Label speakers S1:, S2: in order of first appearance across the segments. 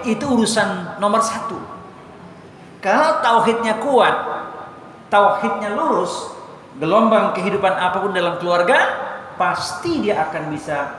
S1: tauhid itu urusan nomor satu. Kalau tauhidnya kuat, tauhidnya lurus, gelombang kehidupan apapun dalam keluarga, pasti dia akan bisa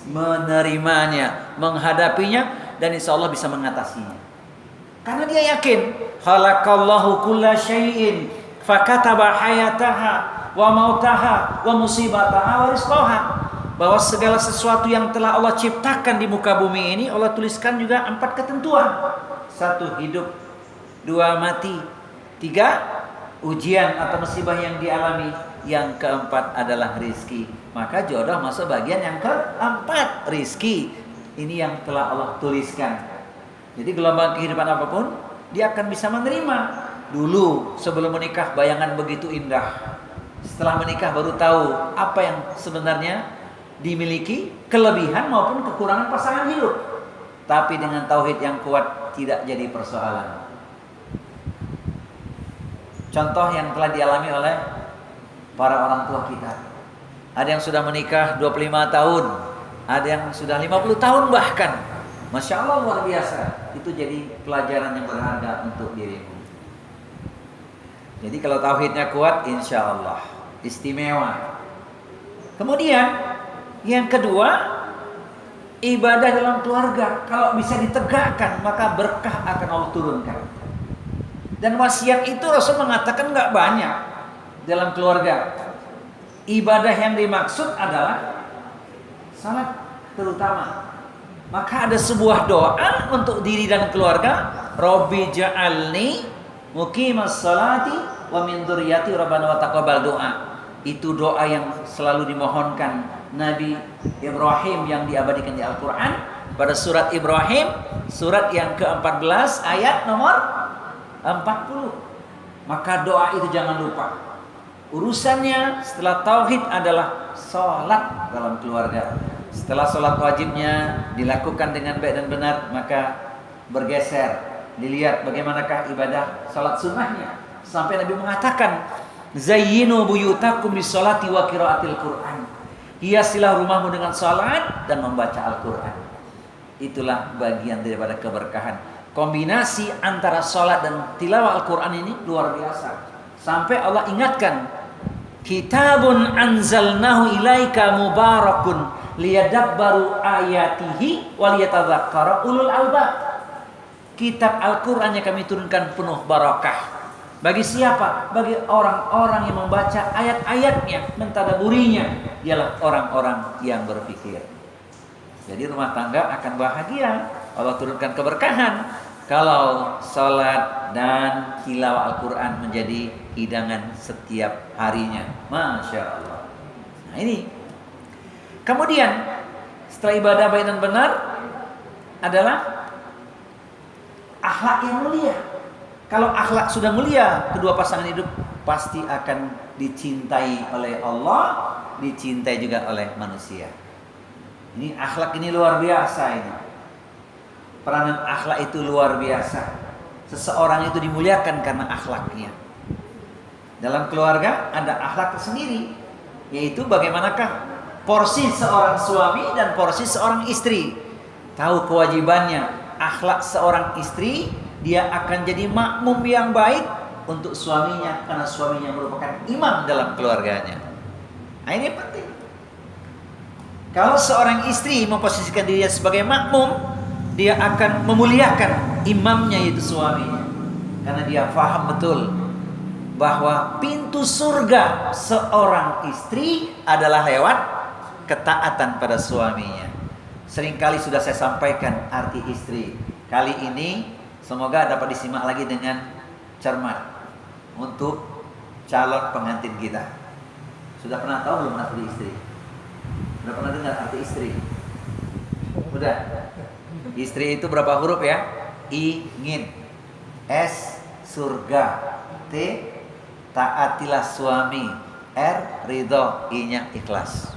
S1: menerimanya, menghadapinya, dan insya Allah bisa mengatasinya. Karena dia yakin, khalaqallahu kulla syai'in fakataba hayataha wa mautaha wa musibataha wa rizqaha. Bahwa segala sesuatu yang telah Allah ciptakan di muka bumi ini, Allah tuliskan juga 4 ketentuan. 1, hidup. 2, mati. 3, ujian atau musibah yang dialami. Yang keempat adalah rizki. Maka jodoh masuk bagian yang keempat, rizki. Ini yang telah Allah tuliskan. Jadi gelombang kehidupan apapun, dia akan bisa menerima. Dulu sebelum menikah bayangan begitu indah. Setelah menikah baru tahu apa yang sebenarnya dimiliki, kelebihan maupun kekurangan pasangan hidup. Tapi dengan tauhid yang kuat tidak jadi persoalan. Contoh yang telah dialami oleh para orang tua kita. Ada yang sudah menikah 25 tahun, ada yang sudah 50 tahun bahkan. Masya Allah, luar biasa. Itu jadi pelajaran yang berharga untuk dirimu. Jadi kalau tauhidnya kuat, insya Allah istimewa. Kemudian yang kedua, ibadah dalam keluarga. Kalau bisa ditegakkan, maka berkah akan Allah turunkan. Dan wasiat itu Rasul mengatakan nggak banyak dalam keluarga. Ibadah yang dimaksud adalah salat terutama. Maka ada sebuah doa untuk diri dan keluarga. Rabbi ja'alni muqimas salati wa min dzurriyyati rabbana wa taqabbal doa. Itu doa yang selalu dimohonkan Nabi Ibrahim yang diabadikan di Al-Quran. Pada surat Ibrahim, surat yang ke-14 ayat nomor 40. Maka doa itu jangan lupa. Urusannya setelah tauhid adalah sholat dalam keluarga. Setelah sholat wajibnya dilakukan dengan baik dan benar, maka bergeser, dilihat bagaimanakah ibadah sholat sunnahnya. Sampai Nabi mengatakan, zayyinu buyutakum bisolati wa qiraatil Qur'an. Hiasilah rumahmu dengan sholat dan membaca Al-Quran. Itulah bagian daripada keberkahan. Kombinasi antara sholat dan tilawah Al-Quran ini luar biasa. Sampai Allah ingatkan, kitabun anzalnahu ilaika mubarakun liyadabbaru ayatihi waliyatadzakkara ulul albab. Kitab Al-Quran yang kami turunkan penuh barakah. Bagi siapa? Bagi orang-orang yang membaca ayat-ayatnya, mentadaburinya. Ialah orang-orang yang berpikir. Jadi rumah tangga akan bahagia. Allah turunkan keberkahan kalau salat dan tilawah Al-Quran menjadi hidangan setiap harinya. Masya Allah. Nah ini. Kemudian setelah ibadah baik dan benar adalah akhlak yang mulia. Kalau akhlak sudah mulia, kedua pasangan hidup pasti akan dicintai oleh Allah, dicintai juga oleh manusia. Ini akhlak ini luar biasa ini. Peranan akhlak itu luar biasa. Seseorang itu dimuliakan karena akhlaknya. Dalam keluarga ada akhlak tersendiri, yaitu bagaimanakah porsi seorang suami dan porsi seorang istri. Tahu kewajibannya. Akhlak seorang istri, dia akan jadi makmum yang baik untuk suaminya karena suaminya merupakan imam dalam keluarganya. Nah, ini penting. Kalau seorang istri memposisikan dirinya sebagai makmum, dia akan memuliakan imamnya yaitu suaminya. Karena dia faham betul bahwa pintu surga seorang istri adalah lewat ketaatan pada suaminya. Seringkali sudah saya sampaikan arti istri. Kali ini semoga dapat disimak lagi dengan cermat untuk calon pengantin kita. Sudah pernah tahu belum arti istri? Sudah pernah dengar arti istri? Udah. Istri itu berapa huruf ya? Ingin. S. Surga. T. Taatilah suami. R. Ridho. I-nya ikhlas.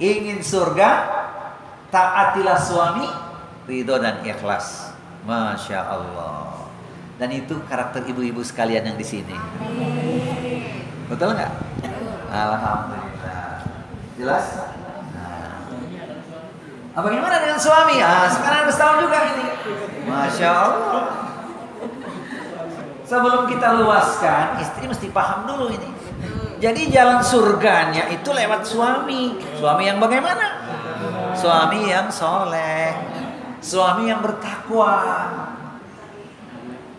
S1: Ingin surga, taatilah suami, ridho dan ikhlas. Masya Allah. Dan itu karakter ibu-ibu sekalian yang di sini. Betul nggak? Alhamdulillah. Jelas? Nah. Bagaimana dengan suami? Sekarang harus tahu juga ini. Masya Allah. Sebelum kita luaskan, istri mesti paham dulu ini. Jadi jalan surganya itu lewat suami. Suami yang bagaimana? Suami yang soleh, suami yang bertakwa.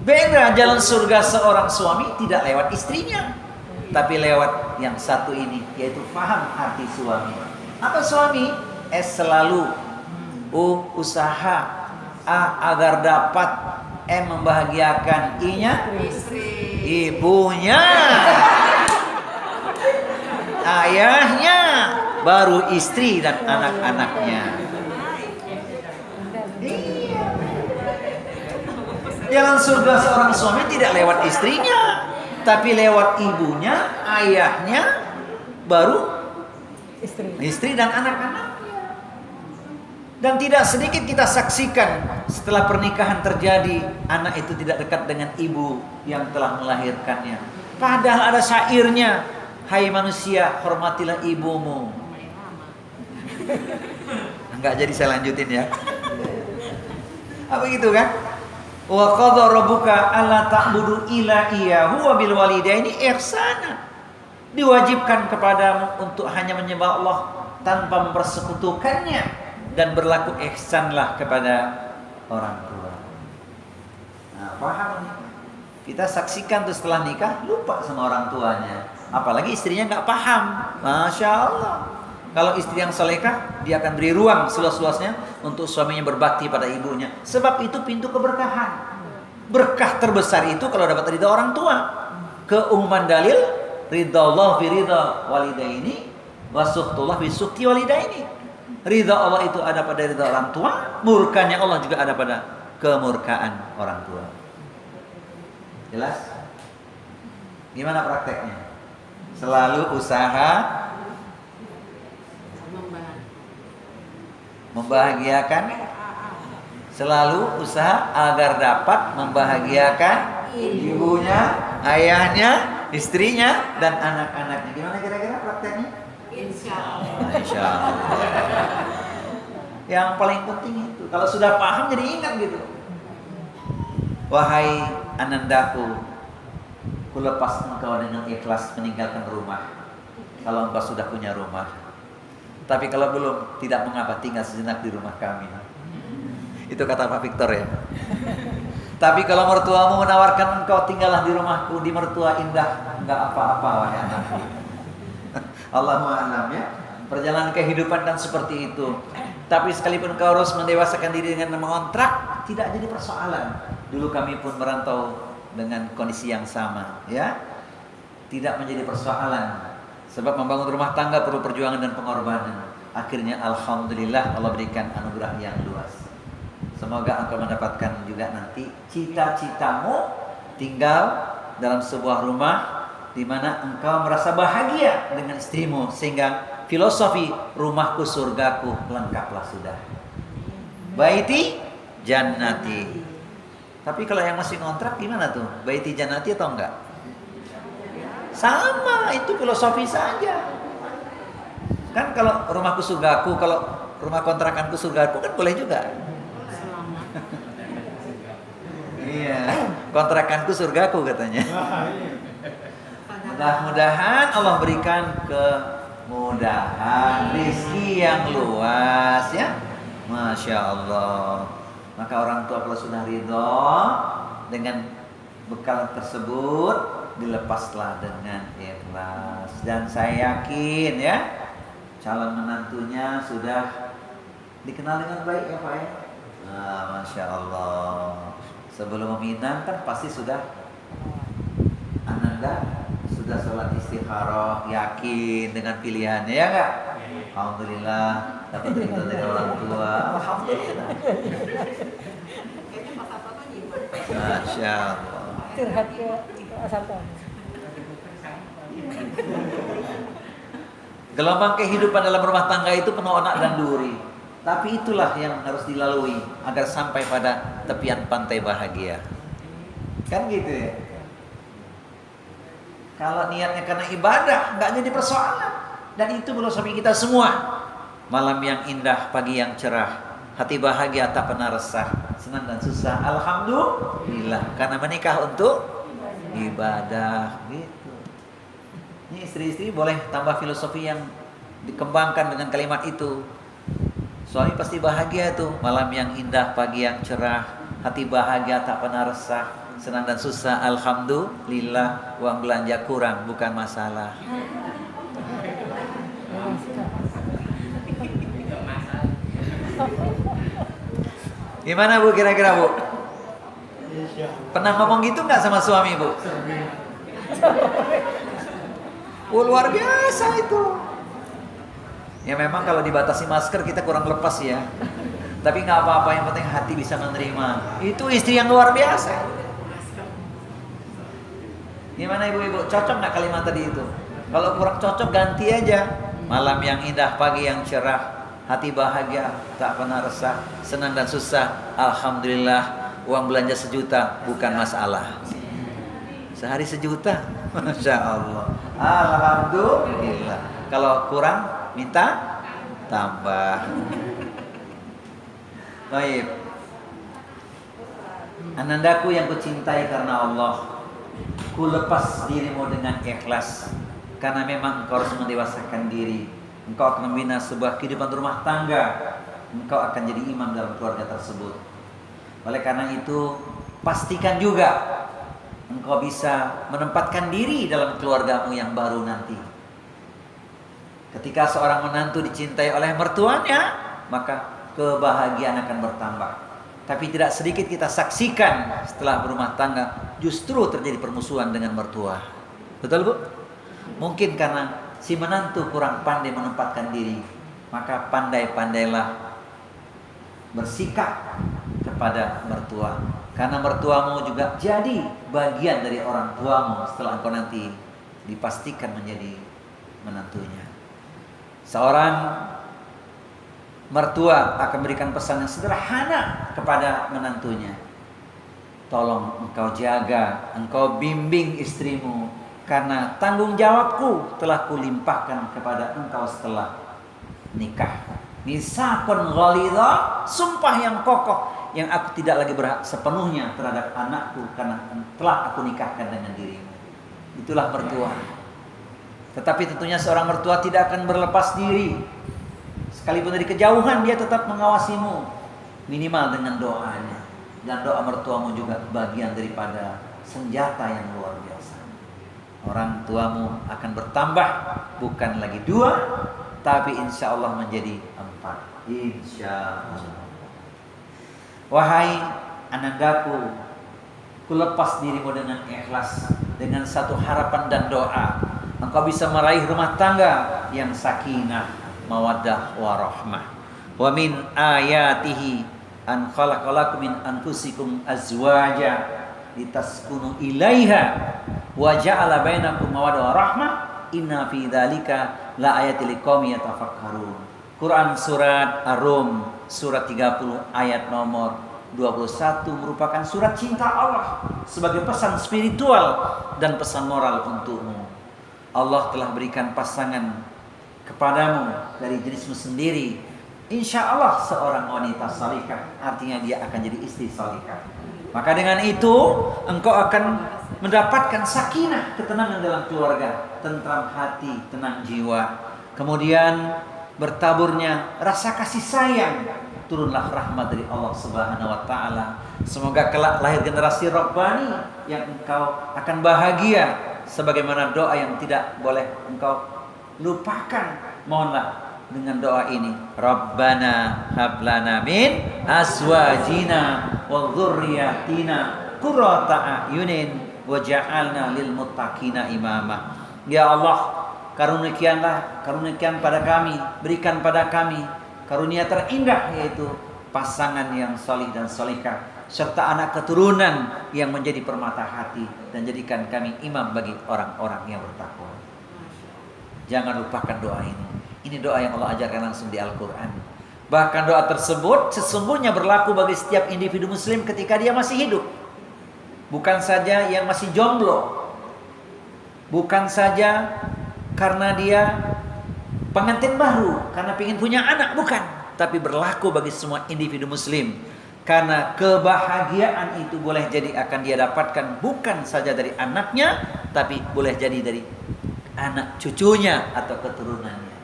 S1: Beda jalan surga seorang suami tidak lewat istrinya, tapi lewat yang satu ini, yaitu paham hati suami. Apa suami? Selalu usaha agar dapat membahagiakan ibunya, ayahnya, baru istri dan anak-anaknya. Jalan surga seorang suami tidak lewat istrinya, tapi lewat ibunya, ayahnya, baru istri dan anak-anaknya. Dan tidak sedikit kita saksikan setelah pernikahan terjadi, anak itu tidak dekat dengan ibu yang telah melahirkannya. Padahal ada syairnya, hai manusia, hormatilah ibumu. Enggak jadi saya lanjutin ya. Apa gitu kan? Wa qadha rabbuka alla ta'budu illa iyyahu wa bil walidaini ihsana. Diwajibkan kepadamu untuk hanya menyembah Allah tanpa mempersekutukannya, dan berlaku ihsanlah kepada orang tua. Nah, paham ini? Kita saksikan tuh setelah nikah lupa sama orang tuanya, apalagi istrinya nggak paham. Masya Allah. Kalau istri yang salehah, dia akan beri ruang seluas-luasnya untuk suaminya berbakti pada ibunya. Sebab itu pintu keberkahan. Berkah terbesar itu kalau dapat ridha orang tua. Keumuman dalil, ridha Allah fi ridha walidaini, wa suhtullah fi suhti walidaini. Ridha Allah itu ada pada ridha orang tua, murkanya Allah juga ada pada kemurkaan orang tua. Jelas? Gimana prakteknya? Selalu usaha membahagiakan, selalu usaha agar dapat membahagiakan ibunya, ayahnya, istrinya, dan anak-anaknya. Gimana kira-kira prakteknya? Insya Allah. Yang paling penting itu, kalau sudah paham jadi ingat gitu. Wahai anandaku, ku lepas engkau dengan ikhlas meninggalkan rumah, kalau engkau sudah punya rumah. Tapi kalau belum, tidak mengapa, tinggal sejenak di rumah kami. Itu kata Pak Victor ya. Tapi kalau mertuamu menawarkan engkau tinggallah di rumahku, di mertua indah, enggak apa-apa wahai anakku. Allahumma alam ya. Perjalanan kehidupan kan seperti itu. Tapi sekalipun kau harus mendewasakan diri dengan mengontrak, tidak jadi persoalan. Dulu kami pun merantau dengan kondisi yang sama ya. Tidak menjadi persoalan. Sebab membangun rumah tangga perlu perjuangan dan pengorbanan. Akhirnya alhamdulillah Allah berikan anugerah yang luas. Semoga engkau mendapatkan juga nanti cita-citamu tinggal dalam sebuah rumah di mana engkau merasa bahagia dengan istrimu, sehingga filosofi rumahku surgaku lengkaplah sudah. Baiti jannati. Tapi kalau yang masih ngontrak gimana tuh? Baiti jannati atau enggak? Sama, itu filosofi saja. Kan kalau rumahku surgaku, kalau rumah kontrakanku surgaku kan boleh juga. Iya, kontrakanku surgaku katanya. Mudah-mudahan Allah berikan kemudahan, rezeki yang luas ya. Masya Allah. Maka orang tua kalau sudah ridho dengan bekal tersebut, dilepaslah dengan ikhlas. Dan saya yakin ya, calon menantunya sudah dikenal dengan baik ya Pak ya. Nah, Masya Allah. Sebelum meminang kan pasti sudah Ananda sudah sholat istikharah, yakin dengan pilihannya ya enggak? Alhamdulillah dapat ridho dari orang tua. Alhamdulillah. Masya Allah.
S2: Curhat ke asal tahu.
S1: Gelombang kehidupan dalam rumah tangga itu penuh onak dan duri. Tapi itulah yang harus dilalui agar sampai pada tepian pantai bahagia. Kan gitu ya. Kalau niatnya karena ibadah, nggak jadi persoalan. Dan itu filosofi kita semua. Malam yang indah, pagi yang cerah, hati bahagia tak pernah resah, senang dan susah alhamdulillah, karena menikah untuk ibadah gitu. Ini istri-istri boleh tambah filosofi yang dikembangkan dengan kalimat itu. Suami pasti bahagia tuh, malam yang indah, pagi yang cerah, hati bahagia tak pernah resah, senang dan susah alhamdulillah, uang belanja kurang bukan masalah. Gimana Bu kira-kira Bu? Pernah ngomong gitu nggak sama suami Bu? Luar biasa itu. Ya memang kalau dibatasi masker kita kurang lepas ya. Tapi nggak apa-apa, yang penting hati bisa menerima. Itu istri yang luar biasa. Gimana ibu-ibu? Cocok nggak kalimat tadi itu? Kalau kurang cocok ganti aja. Malam yang indah, pagi yang cerah, hati bahagia, tak pernah resah, senang dan susah alhamdulillah, uang belanja 1 juta bukan masalah. Sehari 1 juta, Masya Allah, alhamdulillah. Kalau kurang minta tambah. Baik, anandaku yang kucintai karena Allah, ku lepas dirimu dengan ikhlas, karena memang engkau harus mendewasakan diri. Engkau akan membina sebuah kehidupan rumah tangga. Engkau akan jadi imam dalam keluarga tersebut. Oleh karena itu, pastikan juga engkau bisa menempatkan diri dalam keluargamu yang baru nanti. Ketika seorang menantu dicintai oleh mertuanya, maka kebahagiaan akan bertambah. Tapi tidak sedikit kita saksikan setelah berumah tangga justru terjadi permusuhan dengan mertua. Betul Bu? Mungkin karena si menantu kurang pandai menempatkan diri, maka pandai-pandailah bersikap kepada mertua. Karena mertuamu juga jadi bagian dari orang tuamu setelah engkau nanti dipastikan menjadi menantunya. Seorang mertua akan memberikan pesan yang sederhana kepada menantunya. Tolong engkau jaga, engkau bimbing istrimu, karena tanggung jawabku telah kulimpahkan kepada engkau setelah nikah. Misakun ghalidha, sumpah yang kokoh yang aku tidak lagi berhak sepenuhnya terhadap anakku karena telah aku nikahkan dengan dirimu. Itulah mertua. Tetapi tentunya seorang mertua tidak akan berlepas diri. Sekalipun dari kejauhan dia tetap mengawasimu, minimal dengan doanya. Dan doa mertuamu juga bagian daripada senjata yang luar biasa. Orang tuamu akan bertambah, bukan lagi 2, tapi insya Allah menjadi 4. Insya Allah. Wahai anandaku, ku lepas dirimu dengan ikhlas, dengan satu harapan dan doa. Engkau bisa meraih rumah tangga yang sakinah, mawaddah, warahmah. Wa min ayatihi an khalaqalakum min anfusikum azwaja litaskunu ilaiha wa ja'ala bainakum mawaddah warahmah inna fi dzalika la ayatil liqaumin yatafakkarun. Quran surat Ar-Rum surat 30 ayat nomor 21 merupakan surat cinta Allah sebagai pesan spiritual dan pesan moral untukmu. Allah telah berikan pasangan kepadamu dari jenismu sendiri. Insya Allah seorang wanita salihah, artinya dia akan jadi istri salihah. Maka dengan itu engkau akan mendapatkan sakinah, ketenangan dalam keluarga, tentram hati, tenang jiwa. Kemudian bertaburnya rasa kasih sayang, turunlah rahmat dari Allah Subhanahu wa taala. Semoga kelak lahir generasi Rabbani yang engkau akan bahagia, sebagaimana doa yang tidak boleh engkau lupakan. Mohonlah dengan doa ini, Rabbana hablana min azwajina wa dzurriyyatina qurrata a'yunin waj'alna lil muttaqina imama. Ya Allah, karuniakan pada kami, berikan pada kami karunia terindah, yaitu pasangan yang salih dan salihah serta anak keturunan yang menjadi permata hati, dan jadikan kami imam bagi orang-orang yang bertakwa. Jangan lupakan doa ini. Ini doa yang Allah ajarkan langsung di Al-Quran. Bahkan doa tersebut sesungguhnya berlaku bagi setiap individu muslim ketika dia masih hidup. Bukan saja yang masih jomblo, bukan saja karena dia pengantin baru karena ingin punya anak, bukan, tapi berlaku bagi semua individu muslim. Karena kebahagiaan itu boleh jadi akan dia dapatkan bukan saja dari anaknya, tapi boleh jadi dari anak cucunya atau keturunannya.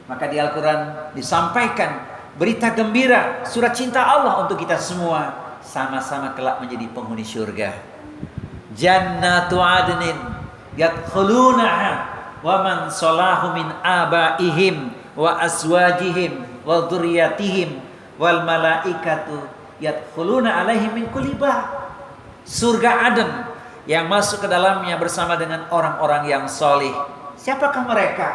S1: Maka di Al-Quran disampaikan berita gembira, surat cinta Allah untuk kita semua, sama-sama kelak menjadi penghuni syurga. Jannatu adnin yadkhulunaha wa man salahu min abaihim wa azwajihim wa dzurriyyatihim wal malaikatu yadkhuluna alaihim min kulli bab. Surga Aden yang masuk ke dalamnya bersama dengan orang-orang yang solih. Siapakah mereka?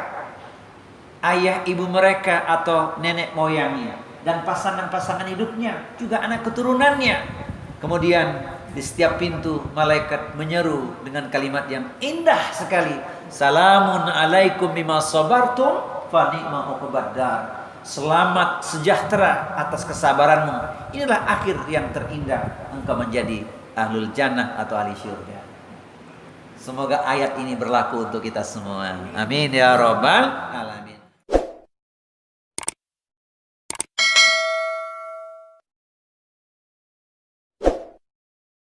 S1: Ayah ibu mereka atau nenek moyangnya, dan pasangan-pasangan hidupnya, juga anak keturunannya. Kemudian di setiap pintu malaikat menyeru dengan kalimat yang indah sekali, salamun alaikum bima sabartum fa ni'ma uqbad dar. Selamat sejahtera atas kesabaranmu, inilah akhir yang terindah, engkau menjadi ahlul jannah atau ahli syurga. Semoga ayat ini berlaku untuk kita semua. Amin ya rabbal alamin.